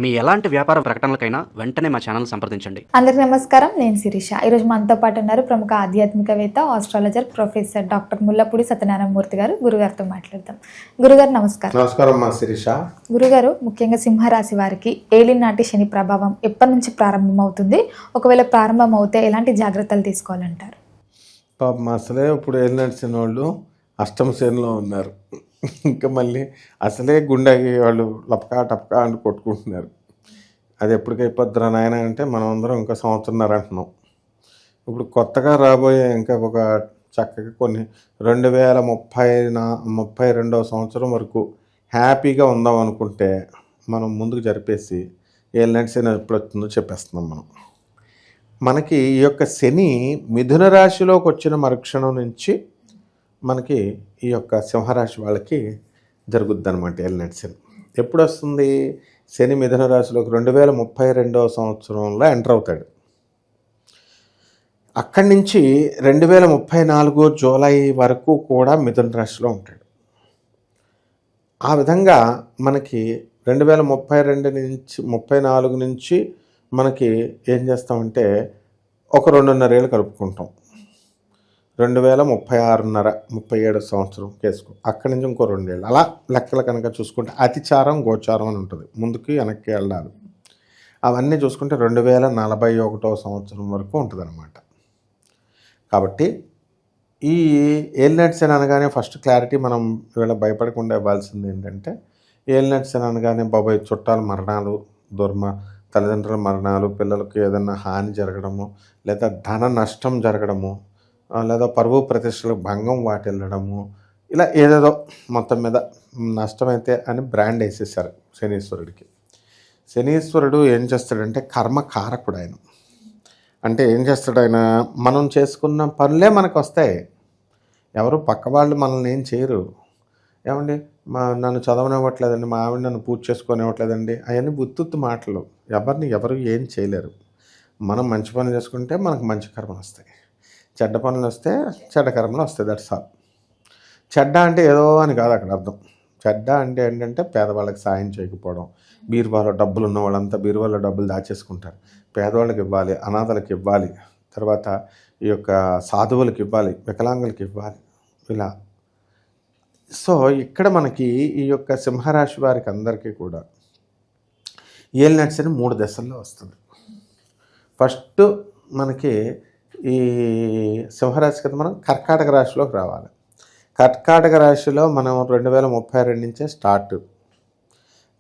మీ ఎలాంటి వ్యాపార ప్రకటనలకైనా వెంటనే మా ఛానల్ సంప్రదించండి. అందరికీ నమస్కారం. నేను శిరీష. ఈరోజు మనతో పాటు ఉన్నారు ప్రముఖ ఆధ్యాత్మికవేత్త, astrologer, professor doctor Mullapudi Satyanarayana Murthy గారు. గురుగారితో మాట్లాడదాం. గురుగారు నమస్కారం. నమస్కారం మా శిరీష. గురుగారు, ముఖ్యంగా సింహరాశి వారికి ఏలినాటి శని ప్రభావం ఎప్పటి నుంచి ప్రారంభమవుతుంది? ఒకవేళ ప్రారంభం అవుతే ఎలాంటి జాగ్రత్తలు తీసుకోవాలంటారు? పాపం అసలే ఇప్పుడు ఏలినాటి శని వాళ్ళు అష్టమ శ్రేణిలో ఉన్నారు. ఇంకా మళ్ళీ అసలే గుండెకి వాళ్ళు లపకా టపకా అని కొట్టుకుంటున్నారు. అది ఎప్పటికైపోద్దురా నాయన అంటే మనం అందరం ఇంకా సంవత్సరంన్నర అంటున్నాం. ఇప్పుడు కొత్తగా రాబోయే ఇంకా ఒక చక్కగా కొన్ని 2032వ సంవత్సరం వరకు హ్యాపీగా ఉందాం అనుకుంటే మనం ముందుకు జరిపేసి ఏలినాటి శని ఎప్పుడు వస్తుందో చెప్పేస్తున్నాం. మనకి ఈ యొక్క శని మిథున రాశిలోకి వచ్చిన మరుక్షణం నుంచి మనకి ఈ యొక్క సింహరాశి వాళ్ళకి జరుగుద్ది అనమాట ఏలినాటి శని. ఎప్పుడు వస్తుంది? శని మిథున రాశిలోకి 2032వ సంవత్సరంలో ఎంటర్ అవుతాడు. అక్కడి నుంచి 2034 జూలై వరకు కూడా మిథున రాశిలో ఉంటాడు. ఆ విధంగా మనకి 2032 నుంచి 34 నుంచి మనకి ఏం చేస్తామంటే ఒక 2.5 ఏళ్ళు కలుపుకుంటాం. 2036.5 సంవత్సరం కేసుకో. అక్కడి నుంచి ఇంకో 2 ఏళ్ళు. అలా లెక్కలు కనుక చూసుకుంటే అతిచారం గోచారం అని ఉంటుంది, ముందుకి వెనక్కి వెళ్ళాలి. అవన్నీ చూసుకుంటే 2041వ సంవత్సరం వరకు ఉంటుంది అన్నమాట. కాబట్టి ఈ ఏలినాటి శని అనగానే ఫస్ట్ క్లారిటీ మనం వీళ్ళ భయపడకుండా ఇవ్వాల్సింది ఏంటంటే, ఏలినాటి శని అనగానే బాబాయ్ చుట్టాల మరణాలు, తల్లిదండ్రుల మరణాలు, పిల్లలకి ఏదైనా హాని జరగడము, లేదా ధన నష్టం జరగడము, లేదా పరువు ప్రతిష్టలకు భంగం వాటిల్లడము, ఇలా ఏదేదో మొత్తం మీద నష్టమైతే అని బ్రాండ్ వేసేసారు శనీశ్వరుడికి. శనీశ్వరుడు ఏం చేస్తాడంటే కర్మకారకుడు ఆయన. అంటే ఏం చేస్తాడు ఆయన? మనం చేసుకున్న పనులే మనకు వస్తాయి. ఎవరు పక్క వాళ్ళు మనల్ని ఏం చేయరు. ఏమండి నన్ను చదవనివ్వట్లేదండి, మా ఆవిడ నన్ను పూజ చేసుకొనివ్వట్లేదండి, అవన్నీ బుత్తుత్తు మాటలు. ఎవరు ఏం చేయలేరు. మనం మంచి పనులు చేసుకుంటే మనకు మంచి కర్మలు వస్తాయి, చెడ్డ పనులు వస్తే చెడ్డ కర్మలు వస్తాయి. That's all. చెడ్డ అంటే ఏదో అని కాదు అక్కడ అర్థం. చెడ్డ అంటే ఏంటంటే పేదవాళ్ళకి సాయం చేయకపోవడం. బీరువాలో డబ్బులు ఉన్న వాళ్ళంతా బీరువాలో డబ్బులు దాచేసుకుంటారు. పేదవాళ్ళకి ఇవ్వాలి, అనాథలకు ఇవ్వాలి, తర్వాత ఈ యొక్క సాధువులకు ఇవ్వాలి, వికలాంగులకు ఇవ్వాలి, ఇలా. సో ఇక్కడ మనకి ఈ యొక్క సింహరాశి వారికి అందరికీ కూడా ఏలినాటి శని 3 దశల్లో వస్తుంది. ఫస్ట్ మనకి ఈ సింహరాశి కదా, మనం కర్కాటక రాశిలోకి రావాలి. కర్కాటక రాశిలో మనం 2032 నుంచే స్టార్ట్.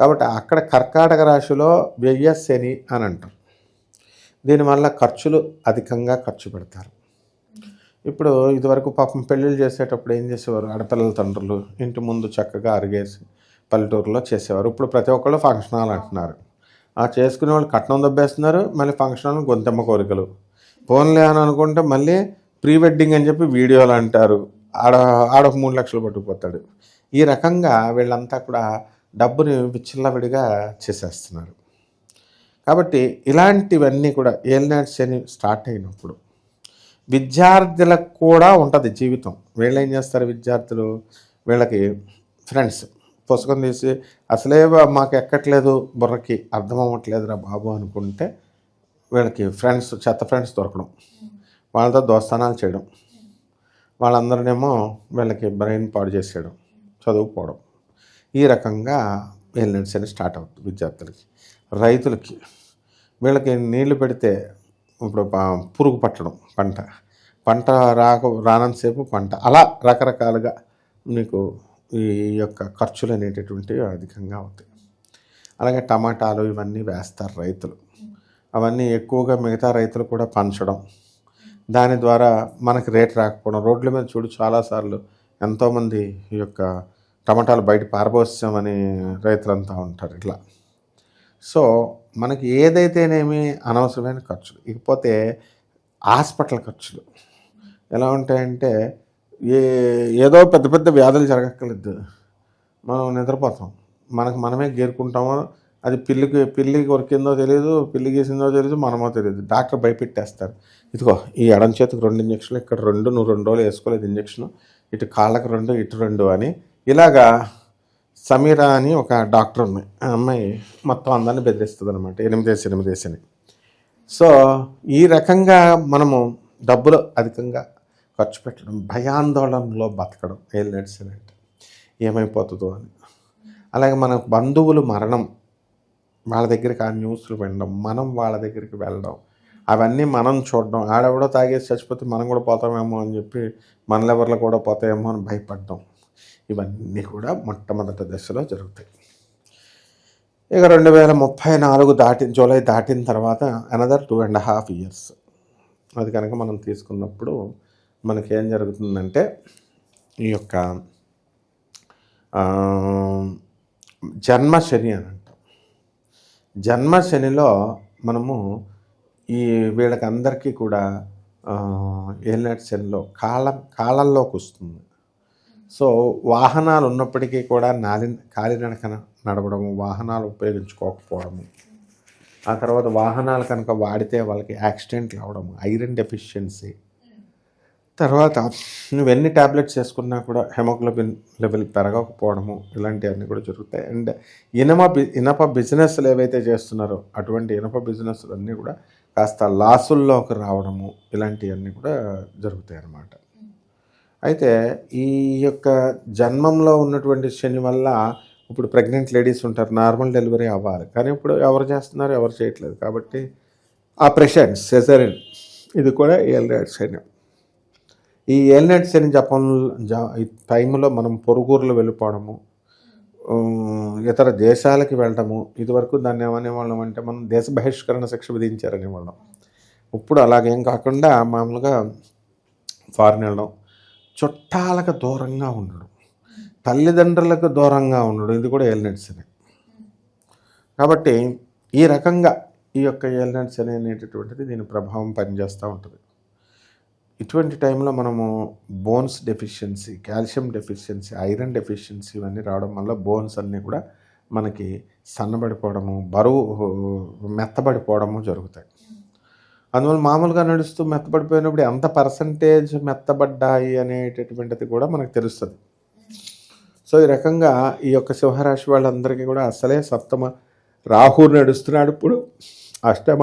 కాబట్టి అక్కడ కర్కాటక రాశిలో వ్యయ శని అని అంటాం. దీనివల్ల ఖర్చులు అధికంగా ఖర్చు పెడతారు. ఇప్పుడు ఇదివరకు పాపం పెళ్ళిళ్ళు చేసేటప్పుడు ఏం చేసేవారు? ఆడపిల్లల తండ్రులు ఇంటి ముందు చక్కగా అరిగేసి పల్లెటూరులో చేసేవారు. ఇప్పుడు ప్రతి ఒక్కళ్ళు ఫంక్షన్ హాల్ అంటున్నారు. ఆ చేసుకునే వాళ్ళు కట్నం దబ్బేస్తున్నారు, మళ్ళీ ఫంక్షన్ హాల్ గొంతెమ్మ కోరికలు. ఫోన్లే అని అనుకుంటే మళ్ళీ ప్రీ వెడ్డింగ్ అని చెప్పి వీడియోలు అంటారు. ఆడొక 3 లక్షలు పట్టుకుపోతాడు. ఈ రకంగా వీళ్ళంతా కూడా డబ్బుని విచ్చలవిడిగా చేసేస్తున్నారు. కాబట్టి ఇలాంటివన్నీ కూడా ఏలినాటి శని స్టార్ట్ అయినప్పుడు విద్యార్థులకు కూడా ఉంటుంది జీవితం. వీళ్ళు ఏం చేస్తారు? విద్యార్థులు వీళ్ళకి ఫ్రెండ్స్ పుస్తకం తీసి అసలే మాకు ఎక్కట్లేదు, బుర్రకి అర్థం అవ్వట్లేదురా బాబు అనుకుంటే వీళ్ళకి ఫ్రెండ్స్, చెత్త ఫ్రెండ్స్ దొరకడం, వాళ్ళతో దోస్తానాలు చేయడం, వాళ్ళందరినేమో వీళ్ళకి బ్రెయిన్ పాడు చేసేయడం, చదువుకోవడం. ఈ రకంగా ఏలినాటి శని స్టార్ట్ అవుతుంది విద్యార్థులకి. రైతులకి వీళ్ళకి నీళ్లు పెడితే ఇప్పుడు పురుగు పట్టడం, పంట రానంతసేపు పంట, అలా రకరకాలుగా మీకు ఈ యొక్క ఖర్చులు అనేటటువంటివి అధికంగా అవుతాయి. అలాగే టమాటాలు ఇవన్నీ వేస్తారు రైతులు. అవన్నీ ఎక్కువగా మిగతా రైతులు కూడా పంచడం, దాని ద్వారా మనకి రేట్ రాకపోవడం. రోడ్ల మీద చూడు చాలాసార్లు ఎంతోమంది ఈ యొక్క టమాటాలు బయట పారబోసామని రైతులంతా ఉంటారు ఇట్లా. సో మనకి ఏదైతేనేమి అనవసరమైన ఖర్చులు. ఇకపోతే హాస్పిటల్ ఖర్చులు ఎలా ఉంటాయంటే, ఏదో పెద్ద పెద్ద వ్యాధులు జరగక్కర్లేదు, మనం నిద్రపోతాం, మనమే గేరుకుంటామో, అది పిల్లి కొరికిందో తెలియదు, పిల్లి గీసిందో తెలియదు, మనమో తెలియదు. డాక్టర్ భయపెట్టేస్తారు. ఇదిగో ఈ ఎడం చేతికి 2 ఇంజక్షన్లు, ఇక్కడ 2, నువ్వు 2 రోజులు వేసుకోలేదు ఇంజక్షన్, ఇటు కాళ్ళకు 2, ఇటు 2 అని. ఇలాగా సమీరా అని ఒక డాక్టర్ ఉంది. ఆ అమ్మాయి మొత్తం అందరిని బెదిరిస్తుంది అనమాట, 8 అని. సో ఈ రకంగా మనము డబ్బులు అధికంగా ఖర్చు పెట్టడం, భయాందోళనలో బతకడం ఏలినాటి శని అంటే ఏమైపోతుందో అని. అలాగే మన బంధువులు మరణం, వాళ్ళ దగ్గరికి ఆ న్యూస్లు వినడం, మనం వాళ్ళ దగ్గరికి వెళ్ళడం, అవన్నీ మనం చూడడం, ఆడెవడో తాగేసి చచ్చిపోతే మనం కూడా పోతామేమో అని చెప్పి మన లెవర్లు కూడా పోతాయేమో అని భయపడడం, ఇవన్నీ కూడా మొట్టమొదటి దశలో జరుగుతాయి. ఇక 2034 జూలై దాటిన తర్వాత అనదర్ 2.5 years అది కనుక మనం తీసుకున్నప్పుడు మనకేం జరుగుతుందంటే ఈ యొక్క జన్మశని అని అంటాం. జన్మశనిలో మనము ఈ వీళ్ళకి అందరికీ కూడా ఏలినాటి శనిలో కాలంలోకి వస్తుంది. సో వాహనాలు ఉన్నప్పటికీ కూడా కాలినడకన నడవడము, వాహనాలు ఉపయోగించుకోకపోవడము, ఆ తర్వాత వాహనాలు కనుక వాడితే వాళ్ళకి యాక్సిడెంట్లు అవ్వడము, ఐరన్ డెఫిషియన్సీ, తర్వాత నువ్వు ఎన్ని ట్యాబ్లెట్స్ వేసుకున్నా కూడా హెమోగ్లోబిన్ లెవెల్ పెరగకపోవడము, ఇలాంటివన్నీ కూడా జరుగుతాయి. అండ్ ఇనప బిజినెస్లు ఏవైతే చేస్తున్నారో అటువంటి ఇనప బిజినెస్లు అన్నీ కూడా కాస్త లాసుల్లోకి రావడము, ఇలాంటివన్నీ కూడా జరుగుతాయి అన్నమాట. అయితే ఈ యొక్క జన్మంలో ఉన్నటువంటి శని వల్ల ఇప్పుడు ప్రెగ్నెంట్ లేడీస్ ఉంటారు, నార్మల్ డెలివరీ అవ్వాలి, కానీ ఇప్పుడు ఎవరు చేస్తున్నారు, ఎవరు చేయట్లేదు. కాబట్టి ఆపరేషన్ సెజరిన్ ఇది కూడా ఏలినాటి శని. ఈ ఏలినాటి శని ఈ టైంలో మనం పొరుగురులు వెళ్ళిపోవడము, ఇతర దేశాలకి వెళ్ళడము, ఇదివరకు దాన్ని ఏమనేవాళ్ళం అంటే మనం దేశ బహిష్కరణ శిక్ష విధించారనేవాళ్ళం. ఇప్పుడు అలాగేం కాకుండా మామూలుగా ఫారిన్ వెళ్ళడం, చుట్టాలకు దూరంగా ఉండడం, తల్లిదండ్రులకు దూరంగా ఉండడం, ఇది కూడా ఏలినాటి శని. కాబట్టి ఈ రకంగా ఈ యొక్క ఏలినాటి శని అనేటటువంటిది దీని ప్రభావం పనిచేస్తూ ఉంటుంది. ఇటువంటి టైంలో మనము bones deficiency, calcium deficiency, iron deficiency ఇవన్నీ రావడం వల్ల బోన్స్ అన్నీ కూడా మనకి సన్నబడిపోవడము, బరువు మెత్తబడిపోవడము జరుగుతాయి. అందువల్ల మామూలుగా నడుస్తూ మెత్తబడిపోయినప్పుడు ఎంత పర్సంటేజ్ మెత్తబడ్డాయి అనేటటువంటిది కూడా మనకు తెలుస్తుంది. సో ఈ రకంగా ఈ యొక్క సింహరాశి వాళ్ళందరికీ కూడా అసలే సప్తమ రాహు నడుస్తున్నాడు, ఇప్పుడు అష్టమ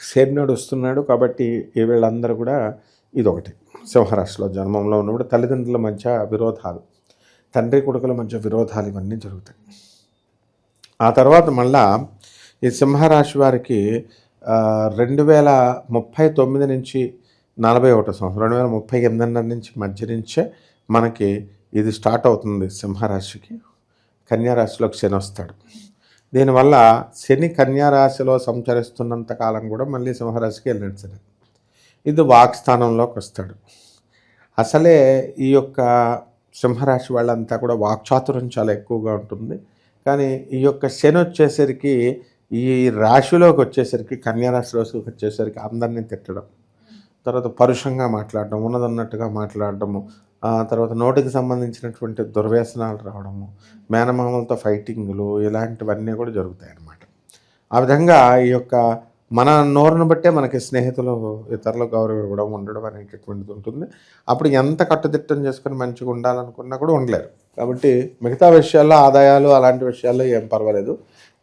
శని నడుస్తున్నాడు. కాబట్టి ఈ వీళ్ళందరూ కూడా ఇదొకటి, సింహరాశిలో జన్మంలో ఉన్నప్పుడు తల్లిదండ్రుల మధ్య విరోధాలు, తండ్రి కొడుకుల మధ్య విరోధాలు, ఇవన్నీ జరుగుతాయి. ఆ తర్వాత మళ్ళా ఈ సింహరాశి వారికి 2039 నుంచి 41 సంవత్సరం, 2038 నుంచి మధ్య నుంచే మనకి ఇది స్టార్ట్ అవుతుంది సింహరాశికి. కన్యారాశిలోకి శని వస్తాడు. దీనివల్ల శని కన్యారాశిలో సంచరిస్తున్నంత కాలం కూడా మళ్ళీ సింహరాశికి వెళ్ళినట్టు శని. ఇది వాక్స్థానంలోకి వస్తాడు. అసలే ఈ యొక్క సింహరాశి వాళ్ళంతా కూడా వాక్చాతుర్యం చాలా ఎక్కువగా ఉంటుంది. కానీ ఈ యొక్క శని వచ్చేసరికి, ఈ రాశిలోకి వచ్చేసరికి, కన్యారాశిలోకి వచ్చేసరికి అందరినీ తిట్టడం, తర్వాత పరుషంగా మాట్లాడడం, ఉన్నదన్నట్టుగా మాట్లాడడము, తర్వాత నోటికి సంబంధించినటువంటి దుర్వ్యసనాలు రావడము, మేనమామలతో ఫైటింగులు, ఇలాంటివన్నీ కూడా జరుగుతాయి అన్నమాట. ఆ విధంగా ఈ యొక్క మన నోరును బట్టే మనకి స్నేహితులు, ఇతరుల గౌరవం ఇవ్వడం, ఉండడం అనేటటువంటిది ఉంటుంది. అప్పుడు ఎంత కట్టుదిట్టం చేసుకొని మంచిగా ఉండాలనుకున్నా కూడా ఉండలేరు. కాబట్టి మిగతా విషయాల్లో ఆదాయాలు అలాంటి విషయాల్లో ఏం పర్వాలేదు.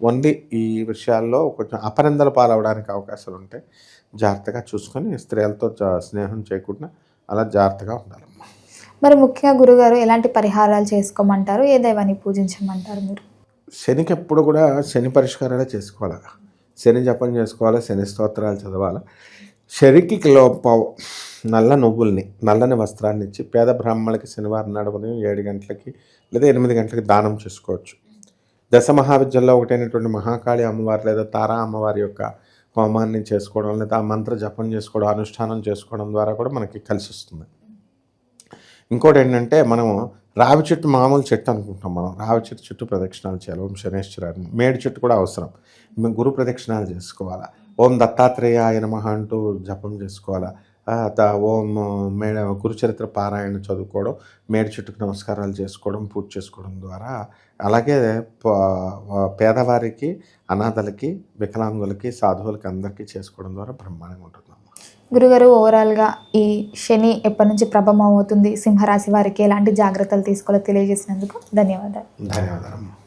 ఓన్లీ ఈ విషయాల్లో కొంచెం అపనిందలు పాలవడానికి అవకాశాలు ఉంటాయి. జాగ్రత్తగా చూసుకొని స్త్రీలతో స్నేహం చేయకుండా అలా జాగ్రత్తగా ఉండాలమ్మా. మరి ముఖ్యంగా గురుగారు ఎలాంటి పరిహారాలు చేసుకోమంటారు, ఏ దైవాన్ని పూజించమంటారు మీరు? శనికి ఎప్పుడు కూడా శని పరిష్కారాలే చేసుకోవాలి. శని జపం చేసుకోవాలి, శని స్తోత్రాలు చదవాలి. శనికి నల్ల నువ్వుల్ని, నల్లని వస్త్రాన్ని ఇచ్చి పేద బ్రాహ్మణులకి శనివారం నాడు ఉదయం 7 గంటలకి లేదా 8 గంటలకి దానం చేసుకోవచ్చు. దశ మహావిద్యల్లో ఒకటైనటువంటి మహాకాళి అమ్మవారి లేదా తారా అమ్మవారి యొక్క హోమాన్ని చేసుకోవడం, లేదా ఆ మంత్ర జపం చేసుకోవడం, అనుష్ఠానం చేసుకోవడం ద్వారా కూడా మనకి కలిసి వస్తుంది. ఇంకోటి ఏంటంటే, మనము రావి చెట్టు మామూలు చెట్టు అనుకుంటాం, మనం రావి చెట్టు చుట్టూ ప్రదక్షిణాలు చేయాలి. ఓం శనేశ్వరాన్ని, మేడి చెట్టు కూడా అవసరం. గురు ప్రదక్షిణాలు చేసుకోవాలా. ఓం దత్తాత్రేయాయ నమః అంటూ జపం చేసుకోవాలా. ఓం గురుచరిత్ర పారాయణ చదువుకోవడం, మేడి చెట్టుకు నమస్కారాలు చేసుకోవడం, పూజ చేసుకోవడం ద్వారా, అలాగే పేదవారికి, అనాథలకి, వికలాంగులకి, సాధువులకి అందరికీ చేసుకోవడం ద్వారా బ్రహ్మాండంగా ఉంటుందమ్మా. గురుగారు ఓవరాల్గా ఈ శని ఎప్పటి నుంచి ప్రభావం అవుతుంది, సింహరాశి వారికి ఎలాంటి జాగ్రత్తలు తీసుకోవాలో తెలియజేసినందుకు ధన్యవాదాలు. ధన్యవాదాలు.